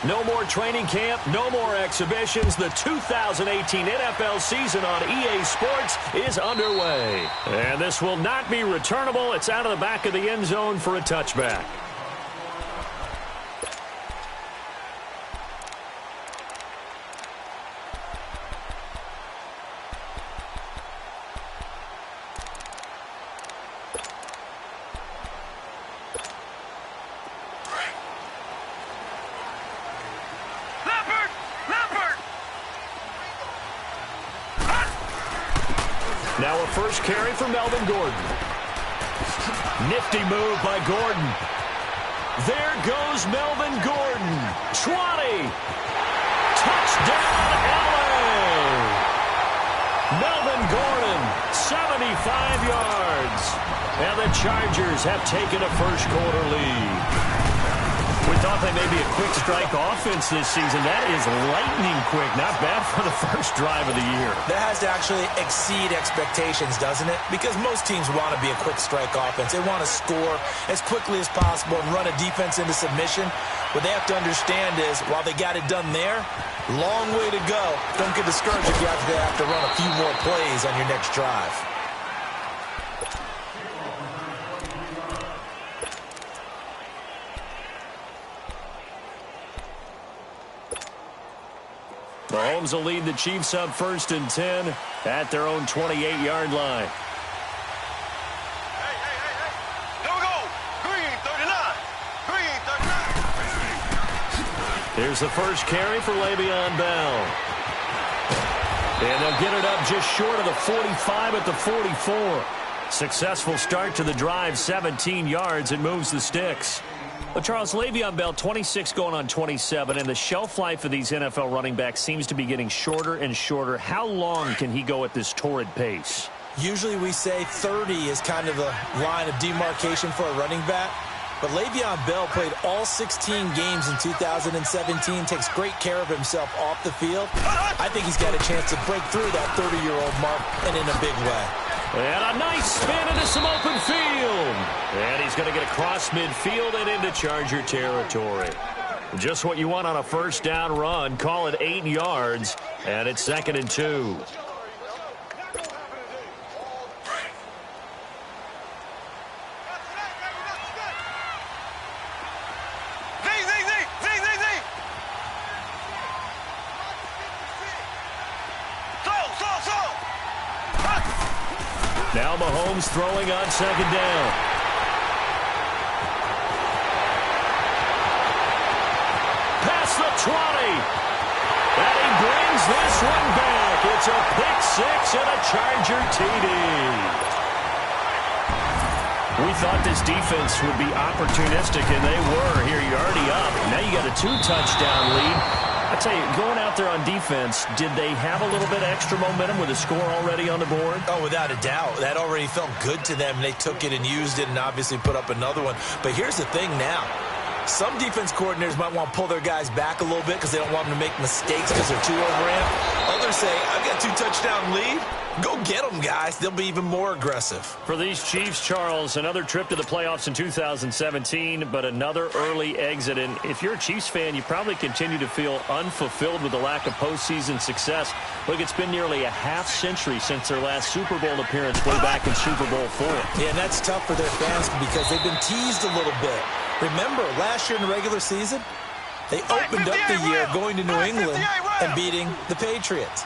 No more training camp, no more exhibitions. The 2018 NFL season on EA Sports is underway. And this will not be returnable. It's out of the back of the end zone for a touchback. Now a first carry for Melvin Gordon. Nifty move by Gordon. There goes Melvin Gordon. 20. Touchdown, LA. Melvin Gordon, 75 yards. And the Chargers have taken a first-quarter lead. We thought they may be a quick strike offense this season. That is lightning quick. Not bad for the first drive of the year. That has to actually exceed expectations, doesn't it? Because most teams want to be a quick strike offense. They want to score as quickly as possible and run a defense into submission. What they have to understand is, while they got it done there, long way to go. Don't get discouraged if you have to run a few more plays on your next drive. Mahomes will lead the Chiefs up 1st and 10 at their own 28-yard line. Hey. Here we go. Green 39. Green 39. Here's the first carry for Le'Veon Bell. And they'll get it up just short of the 45 at the 44. Successful start to the drive, 17 yards, and moves the sticks. Well, Charles, Le'Veon Bell, 26 going on 27, and the shelf life of these NFL running backs seems to be getting shorter and shorter. How long can he go at this torrid pace? Usually we say 30 is kind of the line of demarcation for a running back. But Le'Veon Bell played all 16 games in 2017, takes great care of himself off the field. I think he's got a chance to break through that 30-year-old mark, and in a big way. And a nice spin into some open field. And he's going to get across midfield and into Charger territory. Just what you want on a first down run. Call it 8 yards, and it's 2nd and 2. Now Mahomes throwing on 2nd down. Past the 20. And he brings this one back. It's a pick-6 and a Charger TD. We thought this defense would be opportunistic, and they were. Here, you're already up. Now you got a 2-touchdown lead. I tell you, going out there on defense, did they have a little bit of extra momentum with a score already on the board? Oh, without a doubt. That already felt good to them. They took it and used it and obviously put up another one. But here's the thing now. Some defense coordinators might want to pull their guys back a little bit because they don't want them to make mistakes because they're too overamped. Others say, I've got 2-touchdown lead. Go get them, guys. They'll be even more aggressive. For these Chiefs, Charles, another trip to the playoffs in 2017, but another early exit. And if you're a Chiefs fan, you probably continue to feel unfulfilled with the lack of postseason success. Look, it's been nearly a half-century since their last Super Bowl appearance way back in Super Bowl IV. Yeah, and that's tough for their fans because they've been teased a little bit. Remember, last year in the regular season, they opened up the year going to New England and beating the Patriots.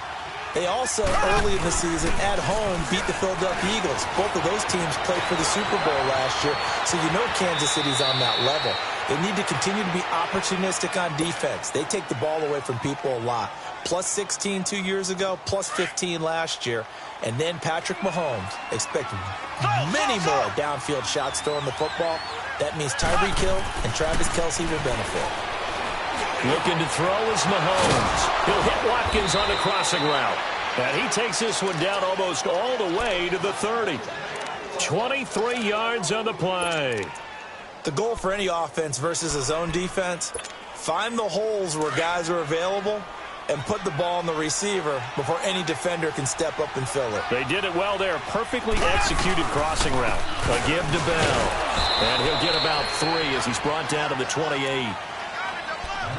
They also, early in the season, at home, beat the Philadelphia Eagles. Both of those teams played for the Super Bowl last year, so you know Kansas City's on that level. They need to continue to be opportunistic on defense. They take the ball away from people a lot. Plus 16 2 years ago, plus 15 last year. And then Patrick Mahomes. Expect many more downfield shots throwing the football. That means Tyreek Hill and Travis Kelce will benefit. Looking to throw is Mahomes. He'll hit Watkins on the crossing route. And he takes this one down almost all the way to the 30. 23 yards on the play. The goal for any offense versus his own defense, find the holes where guys are available and put the ball on the receiver before any defender can step up and fill it. They did it well there. Perfectly executed crossing route. A give to Bell. And he'll get about 3 as he's brought down to the 28.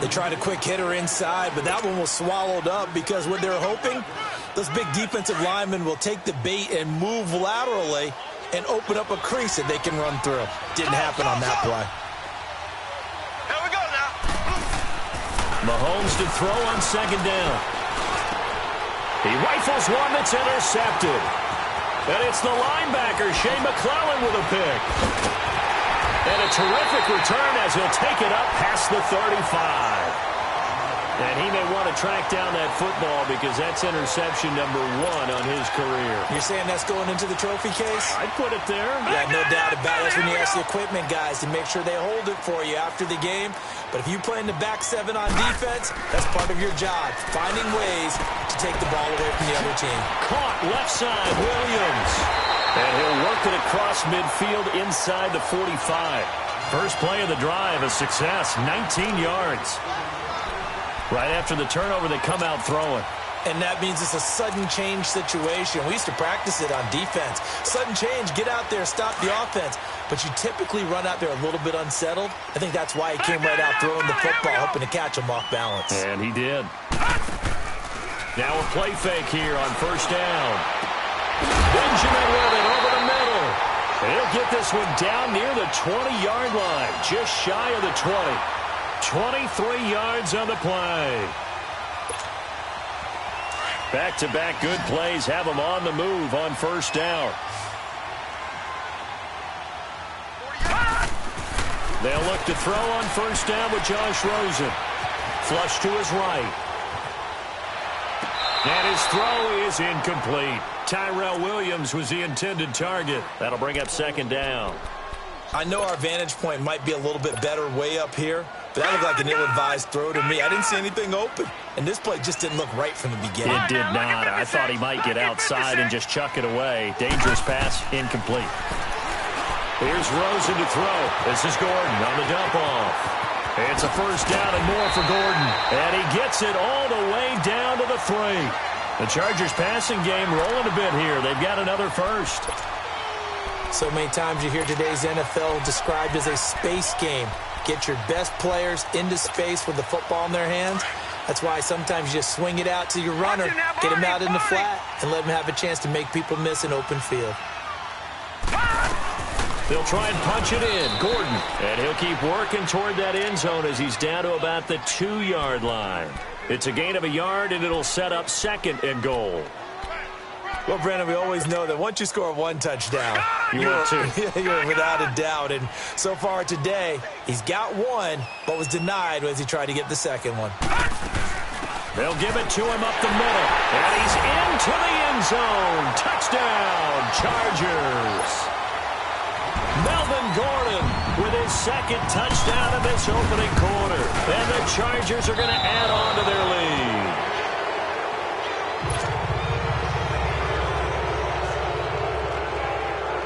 They tried a quick hitter inside, but that one was swallowed up because what they were hoping, those big defensive linemen will take the bait and move laterally and open up a crease that they can run through. Didn't happen on that play. Here we go now. Mahomes to throw on second down. He rifles one that's intercepted. And it's the linebacker, Shea McClellan, with a pick. And a terrific return as he'll take it up past the 35. And he may want to track down that football because that's interception number 1 on his career. You're saying that's going into the trophy case? I'd put it there. Yeah, no doubt about it. That's when you ask the equipment guys to make sure they hold it for you after the game. But if you play in the back 7 on defense, that's part of your job, finding ways to take the ball away from the other team. Caught left side, Williams. And he'll work it across midfield inside the 45. First play of the drive, a success, 19 yards. Right after the turnover, they come out throwing. And that means it's a sudden change situation. We used to practice it on defense. Sudden change, get out there, stop the offense. But you typically run out there a little bit unsettled. I think that's why he came right out throwing the football, hoping to catch him off balance. And he did. Now a play fake here on first down. Benjamin with it over the middle. And he'll get this one down near the 20-yard line, just shy of the 20. 23 yards on the play. Back-to-back good plays have them on the move on first down. They'll look to throw on first down with Josh Rosen. Flush to his right. And his throw is incomplete. Tyrell Williams was the intended target. That'll bring up second down. I know our vantage point might be a little bit better way up here, but that looked like an ill-advised throw to me. I didn't see anything open, and this play just didn't look right from the beginning. It did not. I thought he might get outside and just chuck it away. Dangerous pass, incomplete. Here's Rosen to throw. This is Gordon on the dump-off. It's a first down and more for Gordon, and he gets it all the way down to the 3. The Chargers' passing game rolling a bit here. They've got another first. So many times you hear today's NFL described as a space game. Get your best players into space with the football in their hands. That's why sometimes you just swing it out to your runner, get him out in the flat, and let him have a chance to make people miss an open field. They'll try and punch it in. Gordon. And he'll keep working toward that end zone as he's down to about the 2-yard line. It's a gain of a yard, and it'll set up second and goal. Well, Brandon, we always know that once you score 1 touchdown, you're without a doubt. And so far today, he's got 1, but was denied as he tried to get the second one. They'll give it to him up the middle. And he's into the end zone. Touchdown, Chargers. Melvin Gordon with his second touchdown of this opening quarter. And the Chargers are going to add on to their lead.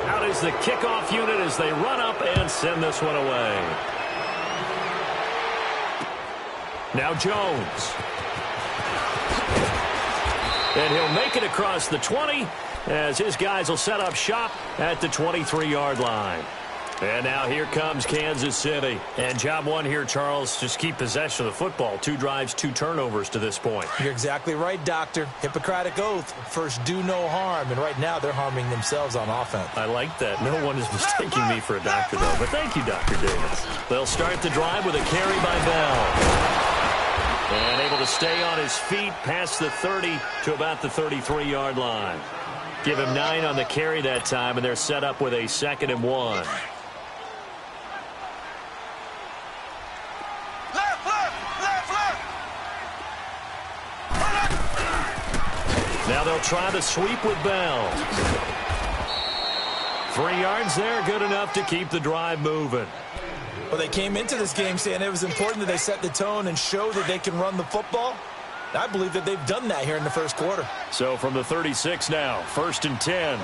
Out is the kickoff unit as they run up and send this one away. Now Jones. And he'll make it across the 20 as his guys will set up shop at the 23-yard line. And now here comes Kansas City. And job 1 here, Charles, just keep possession of the football. 2 drives, 2 turnovers to this point. You're exactly right, Doctor. Hippocratic oath. First, do no harm. And right now, they're harming themselves on offense. I like that. No one is mistaking me for a doctor, though. But thank you, Dr. Davis. They'll start the drive with a carry by Bell. And able to stay on his feet past the 30 to about the 33-yard line. Give him 9 on the carry that time, and they're set up with a 2nd and 1. Now they'll try the sweep with Bell. 3 yards there, good enough to keep the drive moving. Well, they came into this game saying it was important that they set the tone and show that they can run the football. I believe that they've done that here in the first quarter. So from the 36 now, 1st and 10.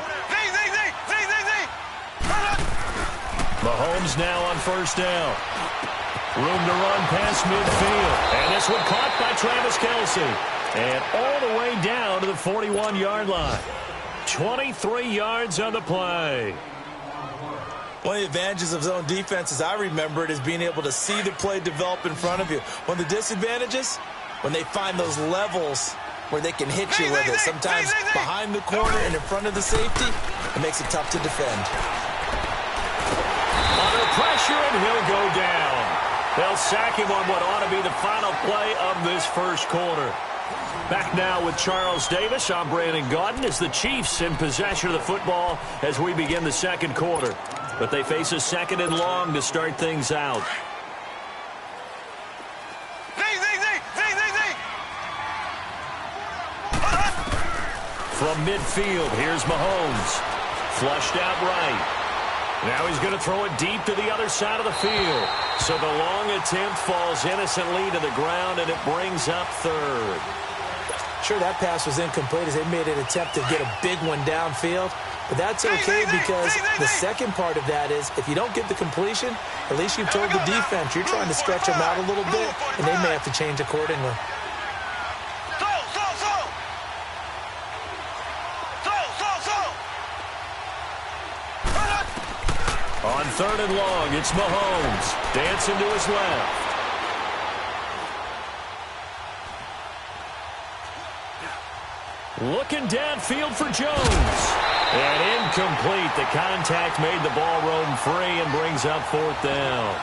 Mahomes now on first down. Room to run past midfield. And this one caught by Travis Kelce. And all the way down to the 41-yard line. 23 yards on the play. One of the advantages of zone defense, as I remember it, is being able to see the play develop in front of you. One of the disadvantages, when they find those levels where they can hit you with it, sometimes behind the corner and in front of the safety, it makes it tough to defend. Under pressure, and he'll go down. They'll sack him on what ought to be the final play of this first quarter. Back now with Charles Davis. I'm Brandon Gaudin as the Chiefs in possession of the football as we begin the second quarter. But they face a second and long to start things out. From midfield, here's Mahomes. Flushed out right. Now he's going to throw it deep to the other side of the field. So the long attempt falls innocently to the ground, and it brings up third. Sure, that pass was incomplete as they made an attempt to get a big one downfield. But that's okay because the second part of that is if you don't get the completion, at least you've told the defense you're trying to stretch them out a little bit, and they may have to change accordingly. On third and long, it's Mahomes. Dancing to his left. Looking downfield for Jones. And incomplete. The contact made the ball roam free and brings up fourth down.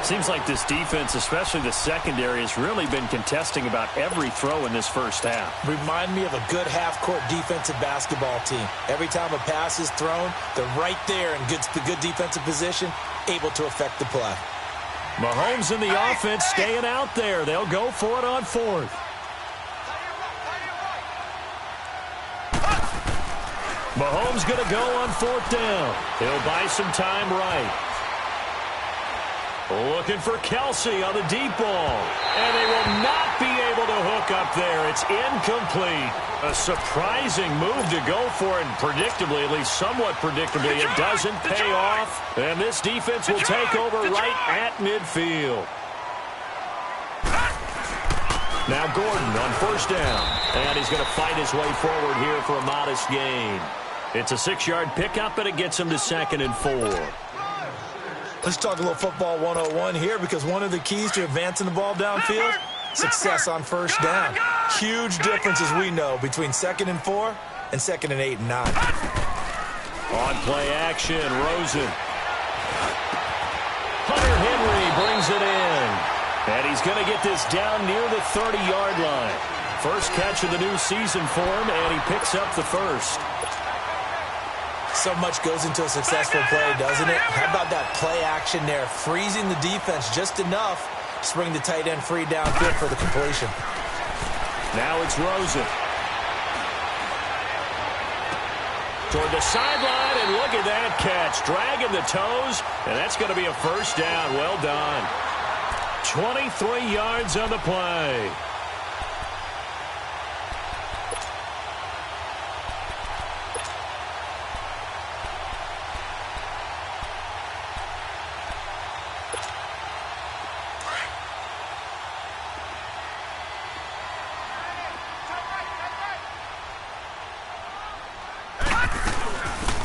Seems like this defense, especially the secondary, has really been contesting about every throw in this first half. Remind me of a good half-court defensive basketball team. Every time a pass is thrown, they're right there in good defensive position, able to affect the play. Mahomes and the offense staying out there. They'll go for it on fourth. Mahomes going to go on fourth down. He'll buy some time right. Looking for Kelsey on the deep ball. And they will not be able to hook up there. It's incomplete. A surprising move to go for it. And predictably, at least somewhat predictably, it doesn't pay off. And this defense will take over right at midfield. Now Gordon on first down. And he's going to fight his way forward here for a modest gain. It's a 6-yard pickup, and it gets him to 2nd and 4. Let's talk a little football 101 here because one of the keys to advancing the ball downfield, success on first down. Huge difference, as we know, between 2nd and 4 and 2nd and 8 and 9. On play action, Rosen. Hunter Henry brings it in. And he's going to get this down near the 30-yard line. First catch of the new season for him, and he picks up the first. So much goes into a successful play, doesn't it? How about that play action there? Freezing the defense just enough to bring the tight end free downfield for the completion. Now it's Rosen. Toward the sideline, and look at that catch. Dragging the toes, and that's going to be a first down. Well done. 23 yards on the play.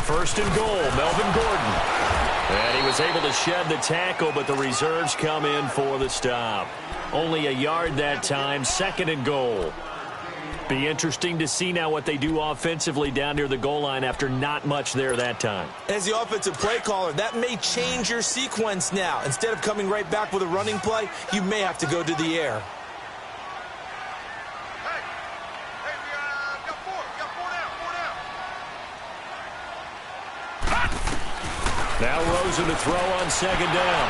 First and goal, Melvin Gordon. And he was able to shed the tackle, but the reserves come in for the stop. Only a yard that time, 2nd and goal. Be interesting to see now what they do offensively down near the goal line after not much there that time. As the offensive play caller, that may change your sequence now. Instead of coming right back with a running play, you may have to go to the air. Now Rosen to throw on 2nd down.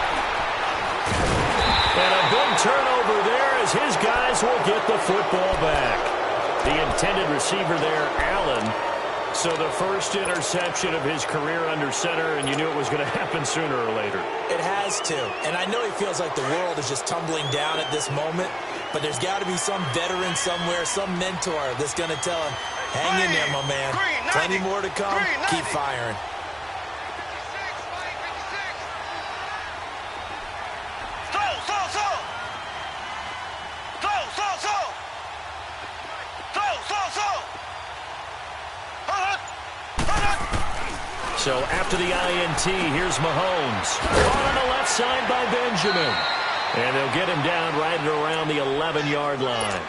And a big turnover there as his guys will get the football back. The intended receiver there, Allen. So the first interception of his career under center, and you knew it was going to happen sooner or later. It has to. And I know he feels like the world is just tumbling down at this moment, but there's got to be some veteran somewhere, some mentor that's going to tell him, hang in there, my man. Plenty more to come. Keep firing. So after the INT, here's Mahomes. Caught on the left side by Benjamin. And they'll get him down right at around the 11-yard line.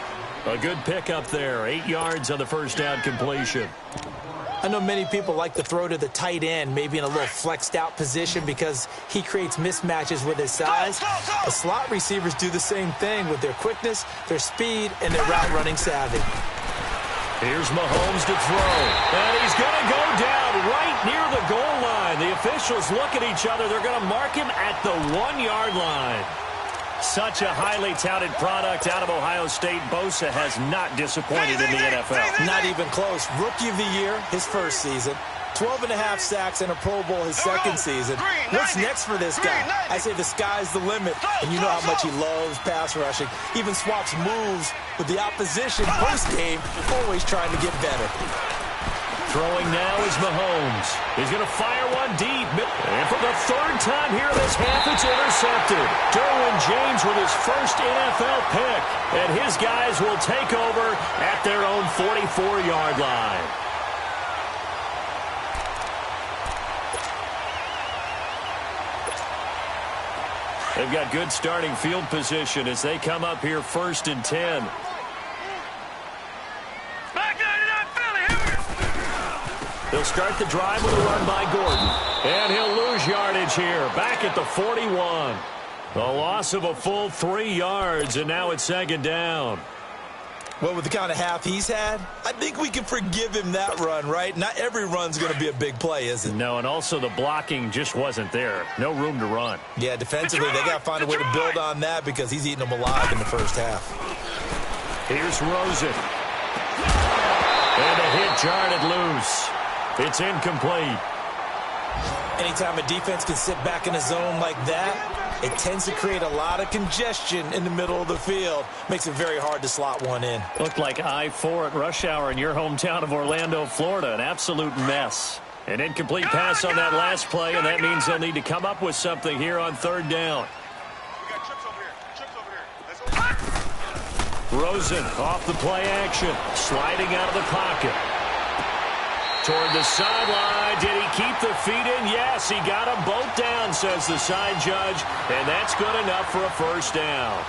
A good pickup there. 8 yards on the first down completion. I know many people like to throw to the tight end, maybe in a little flexed out position because he creates mismatches with his size. The slot receivers do the same thing with their quickness, their speed, and their route running savvy. Here's Mahomes to throw. And he's going to go down right near the goal line. The officials look at each other. They're going to mark him at the 1-yard line. Such a highly touted product out of Ohio State. Bosa has not disappointed in the NFL. Not even close. Rookie of the year, his first season. 12.5 sacks and a Pro Bowl his second season. What's next for this guy? I say the sky's the limit. And you know how much he loves pass rushing. Even swaps moves with the opposition post-game, always trying to get better. Throwing now is Mahomes. He's going to fire one deep. And for the third time here this half, it's intercepted. Derwin James with his first NFL pick. And his guys will take over at their own 44-yard line. They've got good starting field position as they come up here 1st and 10. He'll start the drive with a run by Gordon. And he'll lose yardage here. Back at the 41. A loss of a full 3 yards, and now it's 2nd down. Well, with the kind of half he's had, I think we can forgive him that run, right? Not every run's going to be a big play, is it? No, and also the blocking just wasn't there. No room to run. Yeah, defensively, they got to find a way to build on that because he's eating them alive in the first half. Here's Rosen. And a hit jarred loose. It's incomplete. Anytime a defense can sit back in a zone like that, it tends to create a lot of congestion in the middle of the field. Makes it very hard to slot one in. Looked like I-4 at rush hour in your hometown of Orlando, Florida. An absolute mess. An incomplete pass on that last play, and that means they'll need to come up with something here on 3rd down. We got trips over here. Trips over here. Let's go. Rosen off the play action. Sliding out of the pocket. Toward the sideline. Did he keep the feet in? Yes, he got them both down, says the side judge. And that's good enough for a 1st down.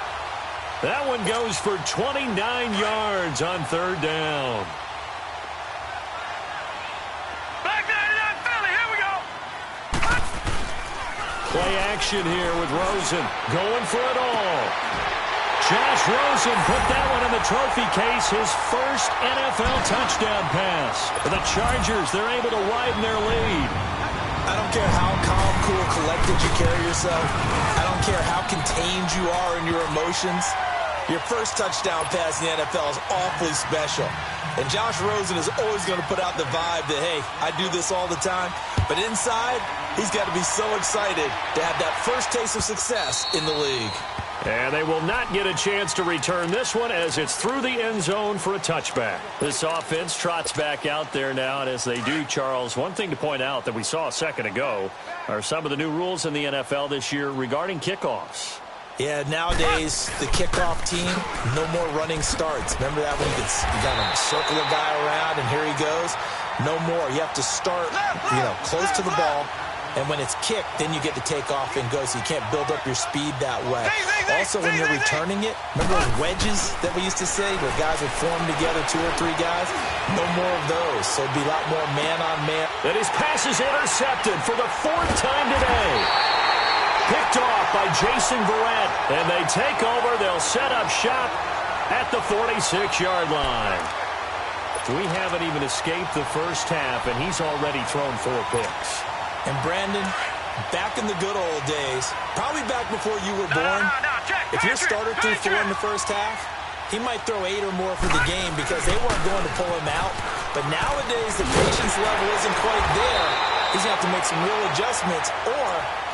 That one goes for 29 yards on 3rd down. Back there to that Philly. Here we go. Play action here with Rosen. Going for it all. Josh Rosen put that one in the trophy case, his first NFL touchdown pass. For the Chargers, they're able to widen their lead. I don't care how calm, cool, collected you carry yourself. I don't care how contained you are in your emotions. Your first touchdown pass in the NFL is awfully special. And Josh Rosen is always going to put out the vibe that, hey, I do this all the time. But inside, he's got to be so excited to have that first taste of success in the league. And they will not get a chance to return this one as it's through the end zone for a touchback. This offense trots back out there now, and as they do, Charles, one thing to point out that we saw a second ago are some of the new rules in the NFL this year regarding kickoffs. Yeah, nowadays, the kickoff team, no more running starts. Remember that when you got to circle a guy around, and here he goes? No more. You have to start, close to the ball. And when it's kicked, then you get to take off and go, so you can't build up your speed that way. Also, when you're returning it, remember those wedges that we used to say where guys would form together, 2 or 3 guys? No more of those, so it'd be a lot more man-on-man. And his pass is intercepted for the 4th time today. Picked off by Jason Verrett, and they take over. They'll set up shop at the 46-yard line. We haven't even escaped the first half, and he's already thrown 4 picks. And Brandon, back in the good old days, probably back before you were born, if your starter threw 4 in the first half, he might throw 8 or more for the game because they weren't going to pull him out. But nowadays, the patience level isn't quite there. He's going to have to make some real adjustments, or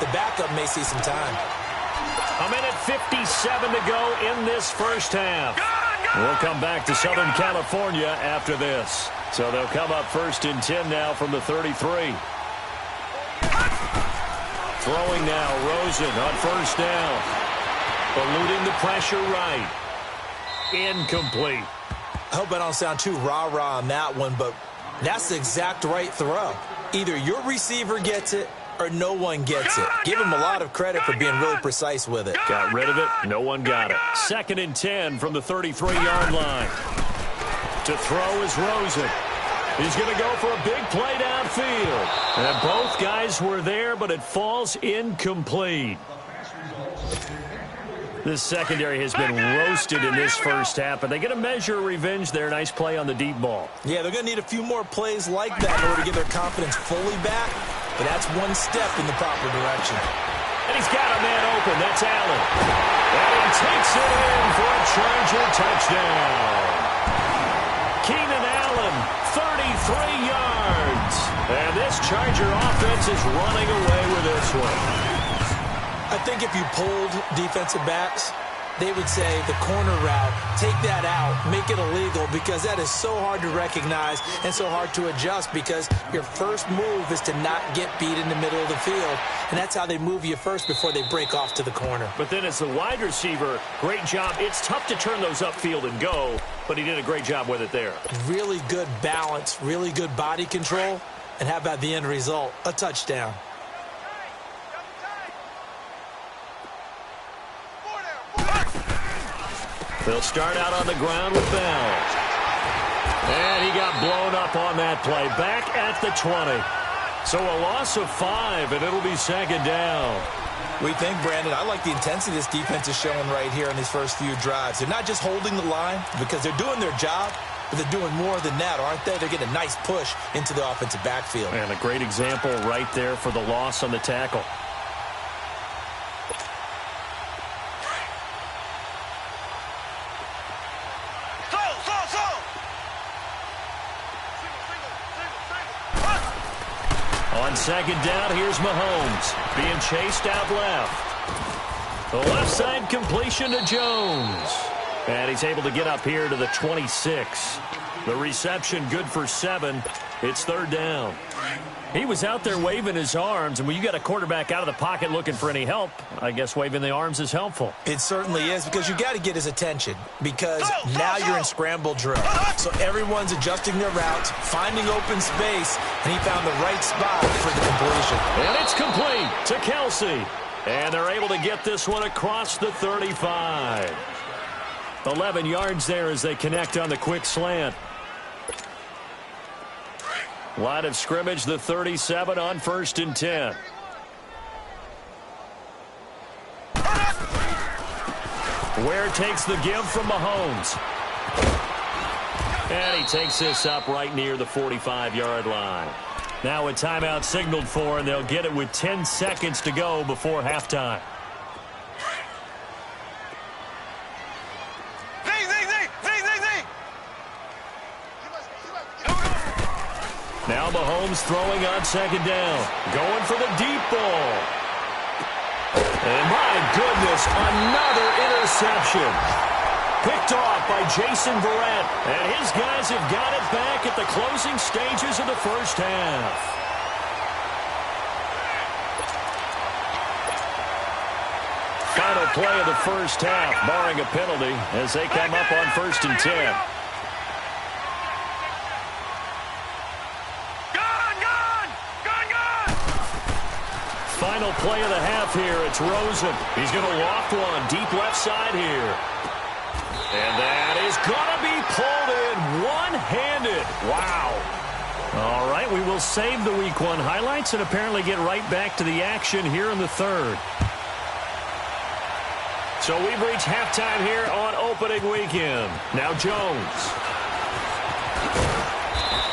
the backup may see some time. A minute 57 to go in this first half. We'll come back to Southern California after this. So they'll come up 1st and 10 now from the 33. Throwing now, Rosen on 1st down. Eluding the pressure right. Incomplete. I hope I don't sound too rah-rah on that one, but that's the exact right throw. Either your receiver gets it or no one gets it. Give him a lot of credit for being really precise with it. Got rid of it. No one got it. 2nd and 10 from the 33-yard line. To throw is Rosen. He's going to go for a big play downfield. And both guys were there, but it falls incomplete. This secondary has been roasted in this first half, but they get a measure of revenge there. Nice play on the deep ball. Yeah, they're going to need a few more plays like that in order to get their confidence fully back, but that's one step in the proper direction. And he's got a man open. That's Allen. And he takes it in for a Charger touchdown. Keenan Allen, 33 yards. And this Charger offense is running away with this one. I think if you polled defensive backs, they would say the corner route, take that out, make it illegal, because that is so hard to recognize and so hard to adjust, because your first move is to not get beat in the middle of the field, and that's how they move you first before they break off to the corner. But then as the wide receiver, great job. It's tough to turn those upfield and go, but he did a great job with it there. Really good balance, really good body control, and how about the end result? A touchdown. They'll start out on the ground with Bell. And he got blown up on that play. Back at the 20. So a loss of 5, and it'll be 2nd down. We think, Brandon, I like the intensity this defense is showing right here in these first few drives. They're not just holding the line because they're doing their job, but they're doing more than that, aren't they? They're getting a nice push into the offensive backfield. And a great example right there for the loss on the tackle. On 2nd down, here's Mahomes being chased out left. The left side completion to Jones. And he's able to get up here to the 26. The reception good for 7. It's 3rd down. He was out there waving his arms, and when you got a quarterback out of the pocket looking for any help, I guess waving the arms is helpful. It certainly is, because you got to get his attention, because now you're in scramble drill. So everyone's adjusting their routes, finding open space, and he found the right spot for the completion. And it's complete to Kelsey. And they're able to get this one across the 35. 11 yards there as they connect on the quick slant. Line of scrimmage, the 37 on 1st and 10. Ware takes the give from Mahomes. And he takes this up right near the 45-yard line. Now a timeout signaled for, and they'll get it with 10 seconds to go before halftime. Now Mahomes throwing on 2nd down. Going for the deep ball. And my goodness, another interception. Picked off by Jason Verrett. And his guys have got it back at the closing stages of the first half. Final play of the first half, barring a penalty, as they come up on 1st and 10. Final play of the half here. It's Rosen. He's going to loft one deep left side here. And that is going to be pulled in one-handed. Wow. All right, we will save the Week 1 highlights and apparently get right back to the action here in the 3rd. So we've reached halftime here on opening weekend. Now Jones.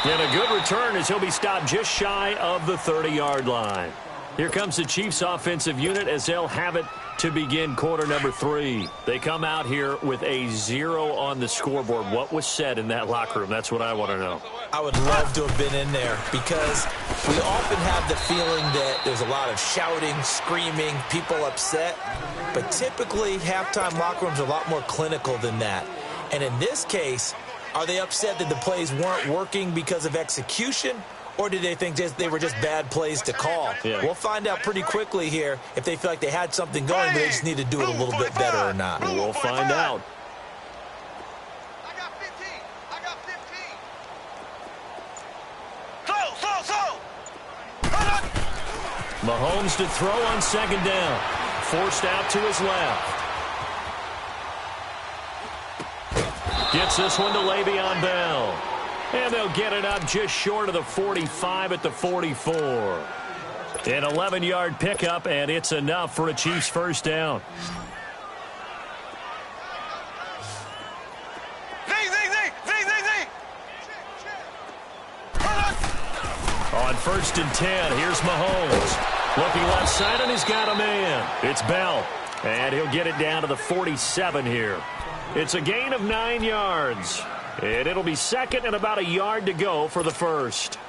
And a good return as he'll be stopped just shy of the 30-yard line. Here comes the Chiefs offensive unit as they'll have it to begin quarter number 3. They come out here with a 0 on the scoreboard. What was said in that locker room? That's what I want to know. I would love to have been in there, because we often have the feeling that there's a lot of shouting, screaming, people upset. But typically, halftime locker rooms are a lot more clinical than that. And in this case, are they upset that the plays weren't working because of execution? Or did they think they were just bad plays to call? Yeah. We'll find out pretty quickly here if they feel like they had something going, but they just need to do it a little bit better or not. We'll find out. I got 15. I got 15. Mahomes to throw on second down. Forced out to his left. Gets this one to Le'Veon Bell. And they'll get it up just short of the 45 at the 44. An 11-yard pickup, and it's enough for a Chiefs first down. On 1st and 10, here's Mahomes. Looking left side, and he's got a man. It's Bell, and he'll get it down to the 47 here. It's a gain of 9 yards, and it'll be second and about a yard to go for the first.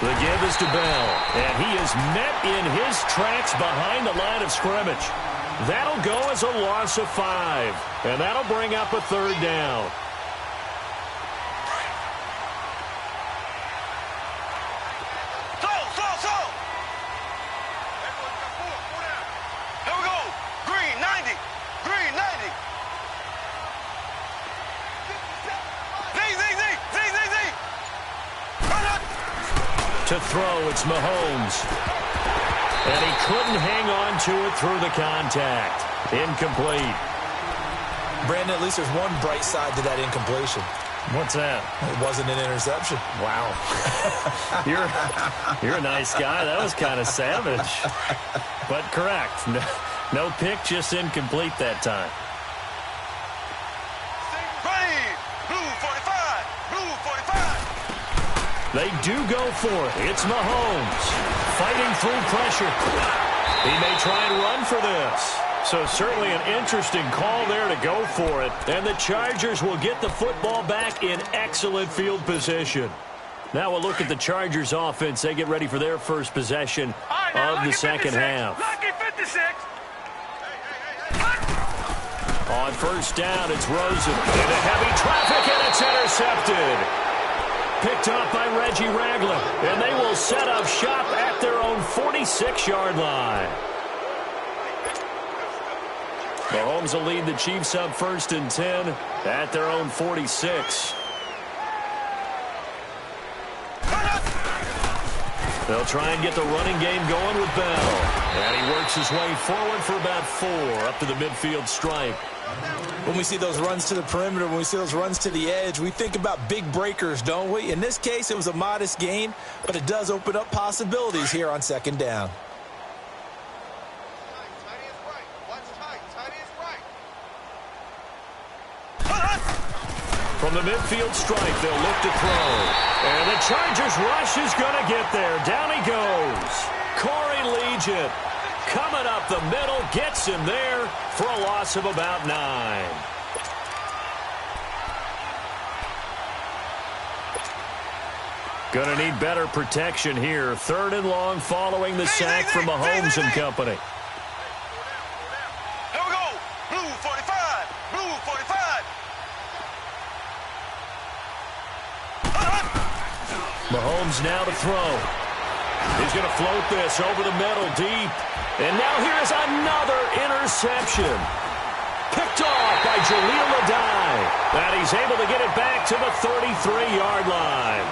The give is to Bell, and he is met in his tracks behind the line of scrimmage. That'll go as a loss of 5, and that'll bring up a third down. Here we go. Green 90. Green 90. To throw, it's Mahomes. And he couldn't hang on to it through the contact. Incomplete. Brandon, at least there's one bright side to that incompletion. What's that? It wasn't an interception. Wow. You're a nice guy. That was kind of savage. But correct. No pick, just incomplete that time. Blue 45. Blue 45. They do go for it. It's Mahomes fighting through pressure. He may try and run for this. So certainly an interesting call there to go for it. And the Chargers will get the football back in excellent field position. Now we'll look at the Chargers offense. They get ready for their first possession of the second half. Lucky 56. On first down, it's Rosen. Into heavy traffic, and it's intercepted. Picked off by Reggie Ragland. And they will set up shop at their own 46-yard line. Mahomes will lead the Chiefs up 1st and 10 at their own 46. They'll try and get the running game going with Bell. And he works his way forward for about 4 up to the midfield stripe. When we see those runs to the perimeter, when we see those runs to the edge, we think about big breakers, don't we? In this case, it was a modest gain, but it does open up possibilities here on second down. From the midfield stripe, they'll look to throw. And the Chargers rush is going to get there. Down he goes. Corey Legion coming up the middle, gets him there for a loss of about 9. Going to need better protection here. 3rd and long following the sack from Mahomes and company. Here we go. Blue 45. Blue 45. Mahomes now to throw. He's going to float this over the middle deep. And now here's another interception. Picked off by Jaleel Adai. And he's able to get it back to the 33-yard line.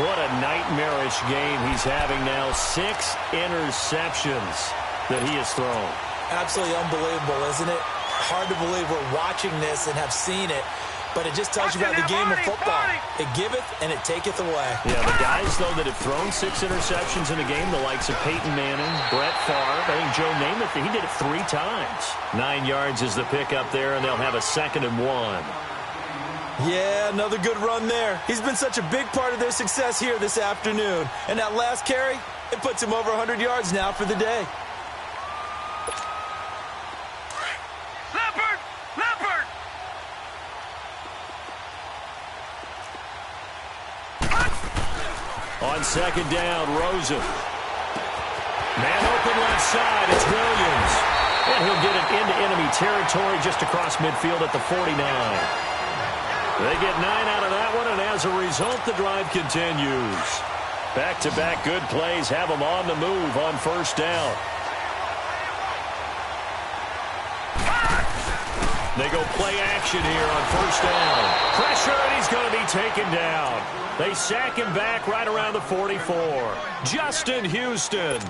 What a nightmarish game he's having now. 6 interceptions that he has thrown. Absolutely unbelievable, isn't it? Hard to believe we're watching this and have seen it. But it just tells you about the game of football. It giveth and it taketh away. Yeah, the guys, though, that have thrown 6 interceptions in a game, the likes of Peyton Manning, Brett Favre, I think Joe Namath, he did it 3 times. 9 yards is the pick up there, and they'll have a 2nd and 1. Yeah, another good run there. He's been such a big part of their success here this afternoon. And that last carry, it puts him over 100 yards now for the day. On second down, Rosen. Man open left side, it's Williams. And he'll get it into enemy territory just across midfield at the 49. They get 9 out of that one, and as a result, the drive continues. Back-to-back good plays have them on the move on first down. They go play action here on first down. Pressure, and he's going to be taken down. They sack him back right around the 44. Justin Houston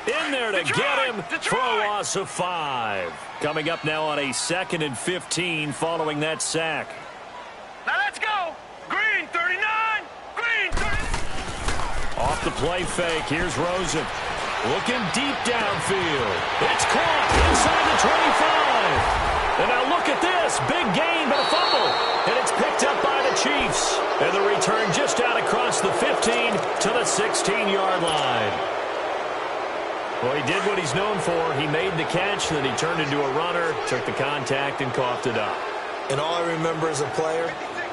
in there to get him for a loss of 5. Coming up now on a 2nd and 15 following that sack. Now let's go. Green 39. Green 39. Off the play fake, here's Rosen. Looking deep downfield. It's caught inside the 25. And now look at this. Big gain, but a fumble. And it's picked up by the Chiefs. And the return just out across the 15 to the 16-yard line. Well, he did what he's known for. He made the catch, then he turned into a runner, took the contact, and coughed it up. And all I remember as a player,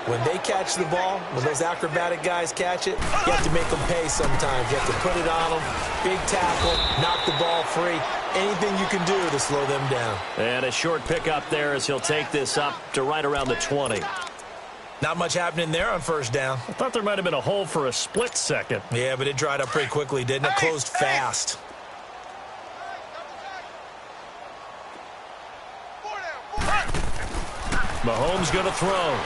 when they catch the ball, when those acrobatic guys catch it, you have to make them pay sometimes. You have to put it on them, big tackle, knock the ball free. Anything you can do to slow them down. And a short pickup there as he'll take this up to right around the 20. Not much happening there on first down. I thought there might have been a hole for a split second. Yeah, but it dried up pretty quickly, didn't it? Closed fast. Mahomes going to throw.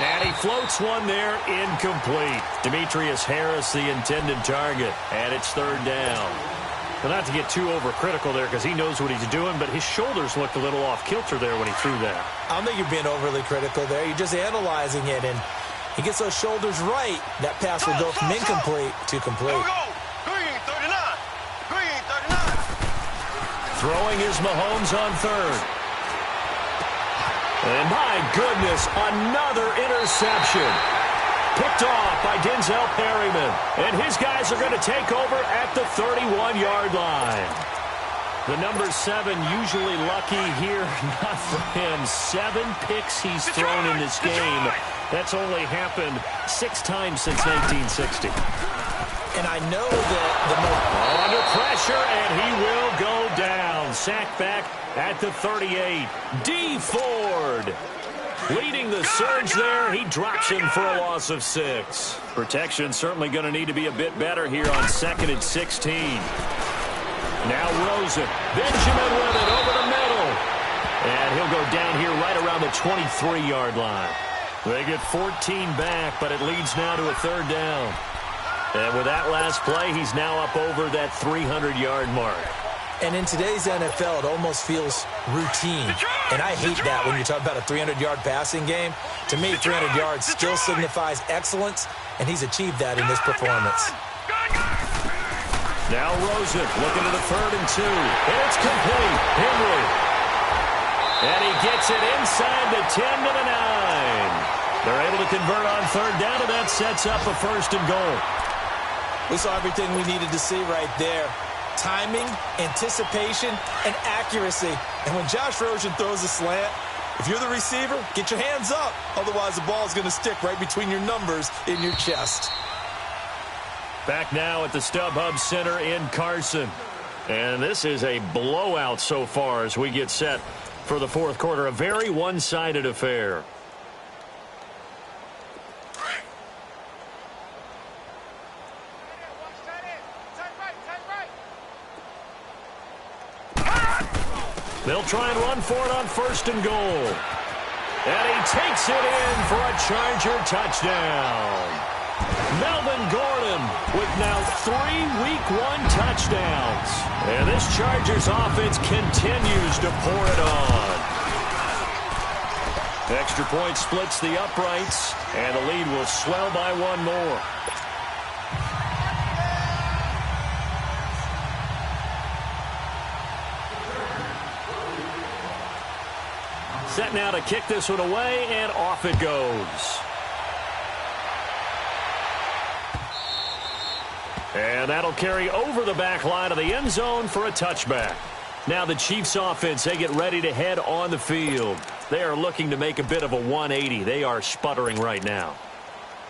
And he floats one there, incomplete. Demetrius Harris, the intended target, and it's third down. Well, not to get too overcritical there because he knows what he's doing, but his shoulders looked a little off kilter there when he threw that. I don't think you're being overly critical there. You're just analyzing it, and he gets those shoulders right. That pass will go from incomplete to complete. Here we go. Green 39. Green 39. Throwing is Mahomes on third. And my goodness, another interception. Picked off by Denzel Perryman. And his guys are going to take over at the 31-yard line. The number 7 usually lucky here. Not for him. 7 picks he's thrown in this game. That's only happened 6 times since 1960. And I know that under pressure, and he will go down. Sacked back at the 38. D. Ford leading the surge there. He drops him for a loss of 6. Protection certainly going to need to be a bit better here on 2nd and 16. Now Rosen. Benjamin with it over the middle. And he'll go down here right around the 23-yard line. They get 14 back, but it leads now to a third down. And with that last play, he's now up over that 300-yard mark. And in today's NFL, it almost feels routine. And I hate that when you talk about a 300-yard passing game. To me, 300 yards still signifies excellence, and he's achieved that in this performance. Now Rosen looking to the 3rd and 2. And it's complete. Henry. And he gets it inside the 10 to the 9. They're able to convert on third down, and that sets up a 1st and goal. We saw everything we needed to see right there. Timing, anticipation, and accuracy. And when Josh Rosen throws a slant, if you're the receiver, get your hands up. Otherwise, the ball is going to stick right between your numbers in your chest. Back now at the StubHub Center in Carson. And this is a blowout so far as we get set for the 4th quarter. A very one-sided affair. They'll try and run for it on 1st and goal. And he takes it in for a Charger touchdown. Melvin Gordon with now 3 Week 1 touchdowns. And this Chargers offense continues to pour it on. Extra point splits the uprights, and the lead will swell by 1 more. Set now to kick this one away, and off it goes. And that'll carry over the back line of the end zone for a touchback. Now the Chiefs offense, they get ready to head on the field. They are looking to make a bit of a 180. They are sputtering right now.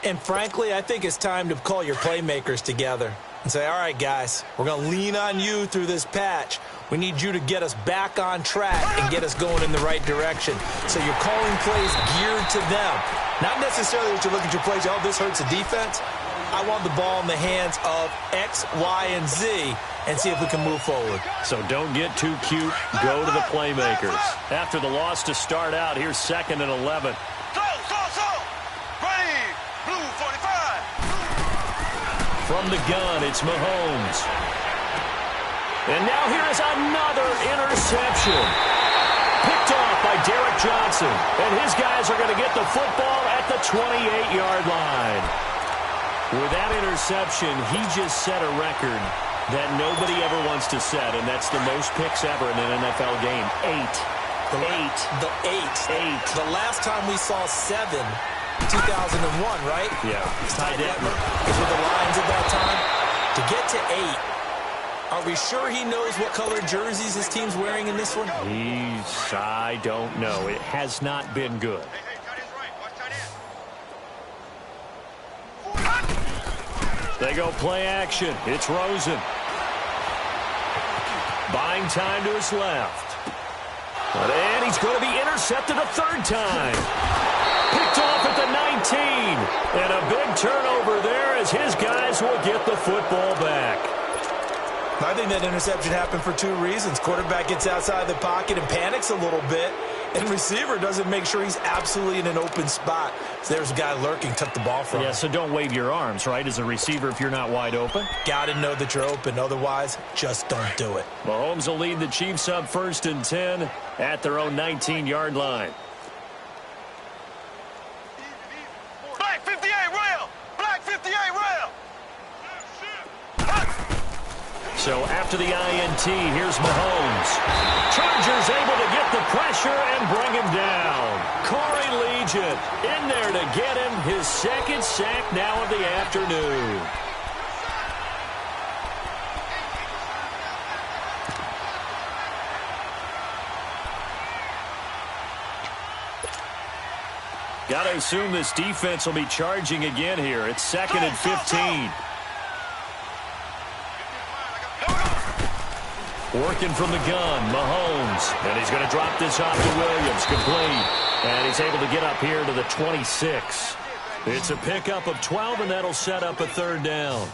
And frankly, I think it's time to call your playmakers together and say, all right, guys, we're going to lean on you through this patch. We need you to get us back on track and get us going in the right direction. So you're calling plays geared to them. Not necessarily that you look at your plays, oh, this hurts the defense. I want the ball in the hands of X, Y, and Z and see if we can move forward. So don't get too cute. Go to the playmakers. After the loss to start out, here's 2nd and 11. Ready, blue 45. From the gun, it's Mahomes. And now here is another interception. Picked off by Derek Johnson. And his guys are going to get the football at the 28-yard line. With that interception, he just set a record that nobody ever wants to set, and that's the most picks ever in an NFL game. 8. The last time we saw 7, 2001, right? Yeah. Ty Detmer was with the Lions at that time. To get to 8, are we sure he knows what color jerseys his team's wearing in this one? I don't know. It has not been good. Hey, tight end's right. Watch tight end. They go play action. It's Rosen. Buying time to his left. And he's going to be intercepted a 3rd time. Picked off at the 19. And a big turnover there as his guys will get the football back. I think that interception happened for 2 reasons. Quarterback gets outside the pocket and panics a little bit, and receiver doesn't make sure he's absolutely in an open spot. So there's a guy lurking, took the ball from him. Yeah, so don't wave your arms, right, as a receiver if you're not wide open. Got to know that you're open. Otherwise, just don't do it. Mahomes will lead the Chiefs up 1st and 10 at their own 19-yard line. Black 58 rail. Black 58 rail. So after the INT, here's Mahomes. Chargers able to get the pressure and bring him down. Corey Legion in there to get him his 2nd sack now of the afternoon. Got to assume this defense will be charging again here. It's 2nd and 15. Working from the gun, Mahomes. And he's going to drop this off to Williams. Complete. And he's able to get up here to the 26. It's a pickup of 12, and that'll set up a 3rd down.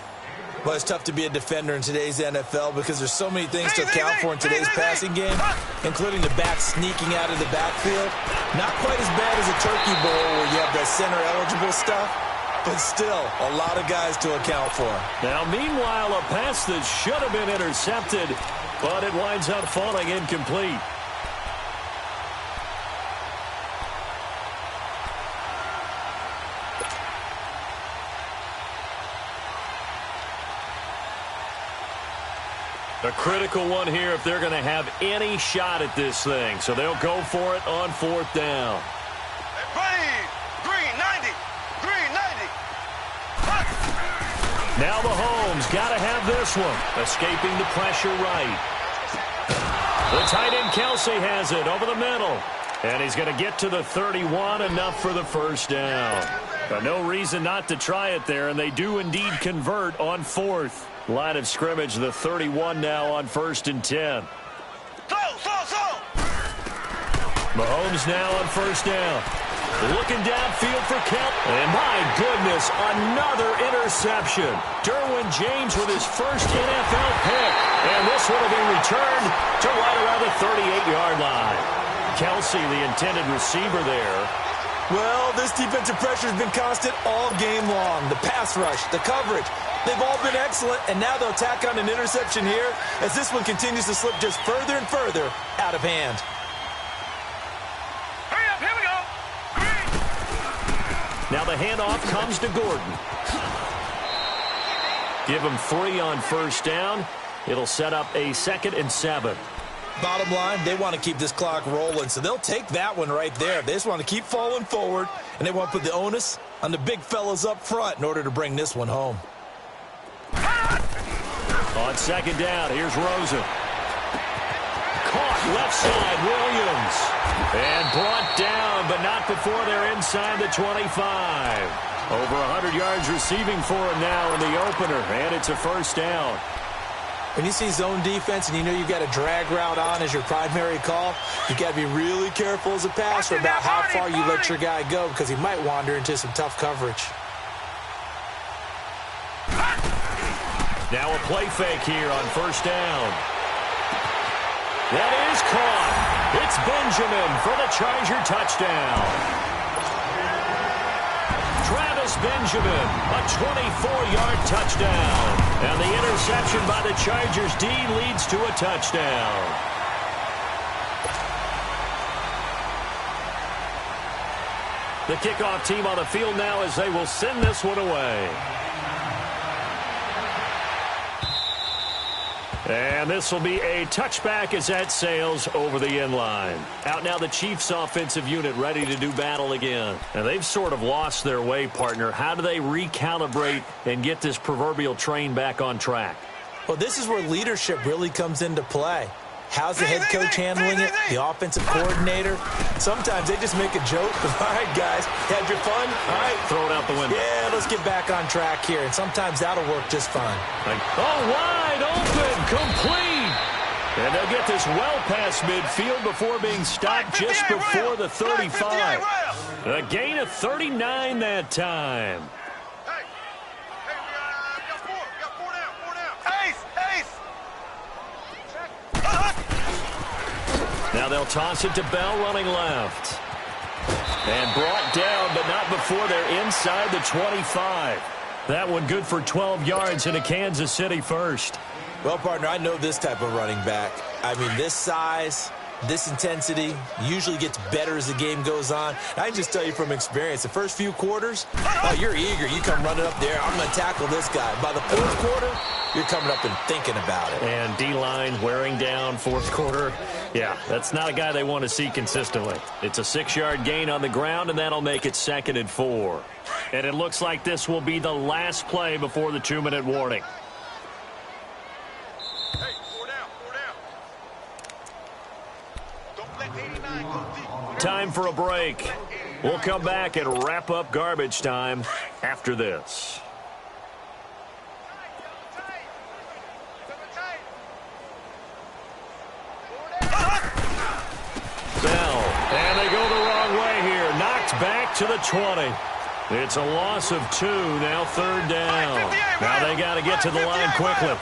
Well, it's tough to be a defender in today's NFL because there's so many things to account for in today's passing game, including the back sneaking out of the backfield. Not quite as bad as a turkey bowl where you have that center-eligible stuff, but still a lot of guys to account for. Now, meanwhile, a pass that should have been intercepted, but it winds up falling incomplete. A critical one here if they're going to have any shot at this thing. So they'll go for it on 4th down. Ready, green 90. Green 90. Now Mahomes got to have this one. Escaping the pressure right. The tight end Kelsey has it over the middle. And he's going to get to the 31, enough for the 1st down. But no reason not to try it there, and they do indeed convert on 4th. Line of scrimmage, the 31 now on 1st and 10. Mahomes now on 1st down. Looking downfield for Kemp. And my goodness, another interception. Derwin James with his first NFL pick. And this one will be returned to right around the 38-yard line. Kelsey, the intended receiver there. Well, this defensive pressure has been constant all game long. The pass rush, the coverage, they've all been excellent, and now they'll tack on an interception here as this one continues to slip just further and further out of hand. Hurry up, here we go. Now the handoff comes to Gordon. Give him 3 on 1st down. It'll set up a 2nd and 7. Bottom line, they want to keep this clock rolling, so they'll take that one right there. They just want to keep falling forward, and they want to put the onus on the big fellas up front in order to bring this one home. On 2nd down, here's Rosen. Caught left side, Williams. And brought down, but not before they're inside the 25. Over 100 yards receiving for him now in the opener, and it's a 1st down. When you see zone defense and you know you've got a drag route on as your primary call, you've got to be really careful as a passer about how far you let your guy go because he might wander into some tough coverage. Now a play fake here on first down. That is caught. It's Benjamin for the Charger touchdown. Travis Benjamin, a 24-yard touchdown. And the interception by the Chargers D leads to a touchdown. The kickoff team on the field now as they will send this one away. And this will be a touchback as that sails over the end line. Out now the Chiefs offensive unit ready to do battle again. And they've sort of lost their way, partner. How do they recalibrate and get this proverbial train back on track? Well, this is where leadership really comes into play. How's the head coach handling it? The offensive coordinator? Sometimes they just make a joke. All right, guys, had your fun? All right. Throw it out the window. Yeah, let's get back on track here. And sometimes that'll work just fine. Oh, wide open, complete. And they'll get this well past midfield before being stopped just before the 35. A gain of 39 that time. Now they'll toss it to Bell running left. And brought down, but not before they're inside the 25. That one good for 12 yards and a Kansas City first. Well, partner, I know this type of running back. I mean, this size, this intensity usually gets better as the game goes on. I can just tell you from experience, the first few quarters, you're eager. You come running up there, I'm going to tackle this guy. By the fourth quarter, you're coming up and thinking about it. And D-line wearing down fourth quarter. Yeah, that's not a guy they want to see consistently. It's a 6-yard gain on the ground, and that'll make it 2nd and 4. And it looks like this will be the last play before the 2-minute warning. Hey, 4 down, 4 down. Don't let 89 go deep. Time for a break. We'll come back and wrap up garbage time after this. And they go the wrong way here. Knocked back to the 20. It's a loss of 2. Now 3rd down. Now they got to get to the line quickly.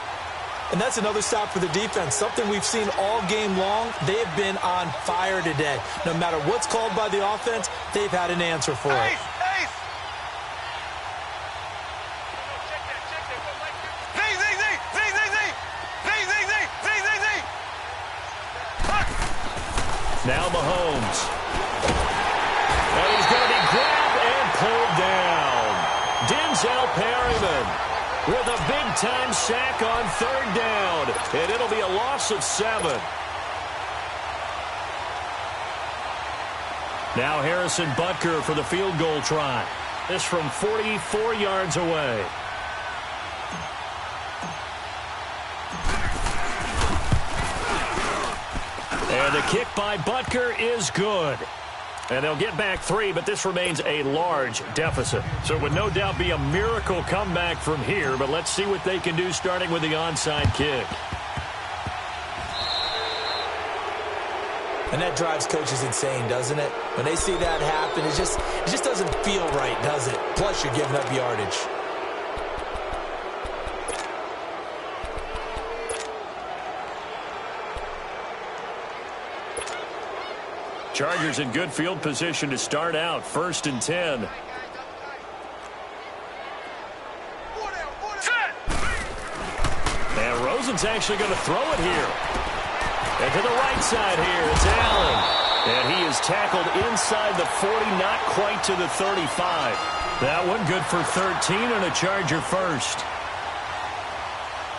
And that's another stop for the defense. Something we've seen all game long. They have been on fire today. No matter what's called by the offense, they've had an answer for it. Now Mahomes. And he's going to be grabbed and pulled down. Denzel Perryman with a big-time sack on 3rd down. And it'll be a loss of 7. Now Harrison Butker for the field goal try. This from 44 yards away. And the kick by Butker is good. And they'll get back 3, but this remains a large deficit. So it would no doubt be a miracle comeback from here, but let's see what they can do starting with the onside kick. And that drives coaches insane, doesn't it? When they see that happen, it just doesn't feel right, does it? Plus, you're giving up yardage. Chargers in good field position to start out. 1st and 10. And Rosen's actually going to throw it here. And to the right side here, it's Allen. And he is tackled inside the 40, not quite to the 35. That one good for 13 and a Charger first.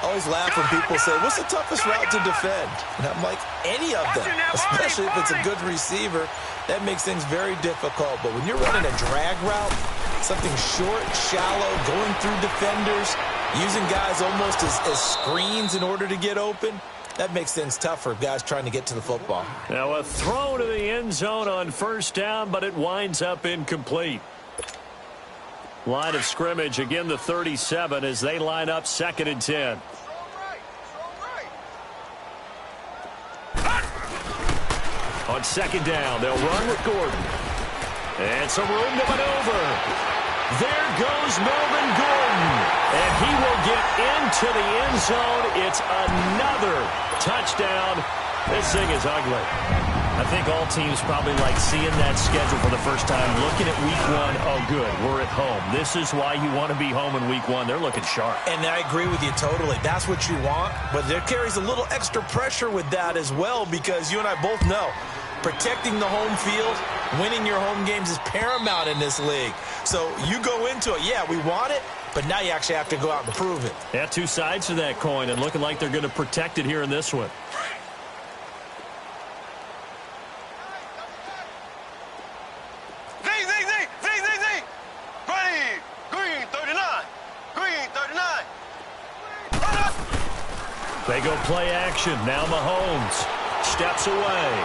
I always laugh when people say, what's the toughest route to defend? And I'm like, any of them, especially if it's a good receiver. That makes things very difficult. But when you're running a drag route, something short, shallow, going through defenders, using guys almost as screens in order to get open, that makes things tough for guys trying to get to the football. Now a throw to the end zone on 1st down, but it winds up incomplete. Line of scrimmage, again the 37 as they line up 2nd and 10. On 2nd down, they'll run with Gordon. And some room to maneuver. There goes Melvin Gordon. And he will get into the end zone. It's another touchdown. This thing is ugly. I think all teams probably like seeing that schedule for the first time, looking at week one. Oh, good, we're at home. This is why you want to be home in week one. They're looking sharp. And I agree with you totally. That's what you want, but there carries a little extra pressure with that as well, because you and I both know protecting the home field, winning your home games is paramount in this league. So you go into it, yeah, we want it, but now you actually have to go out and prove it. Yeah, two sides to that coin, and looking like they're going to protect it here in this one. They go play action. Now Mahomes steps away.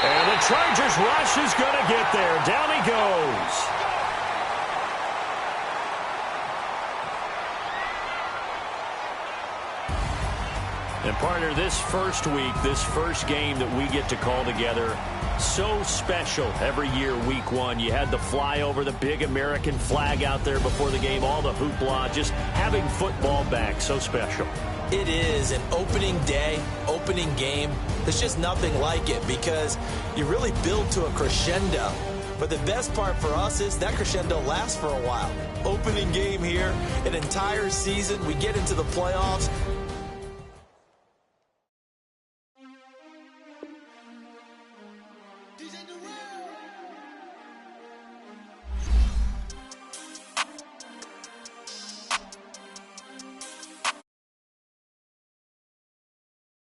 And the Chargers rush is going to get there. Down he goes. And partner, this first week, this first game that we get to call together, so special every year, week one. You had the flyover, the big American flag out there before the game, all the hoopla, just having football back, so special. It is an opening day, opening game. There's just nothing like it because you really build to a crescendo. But the best part for us is that crescendo lasts for a while. Opening game here, an entire season, we get into the playoffs.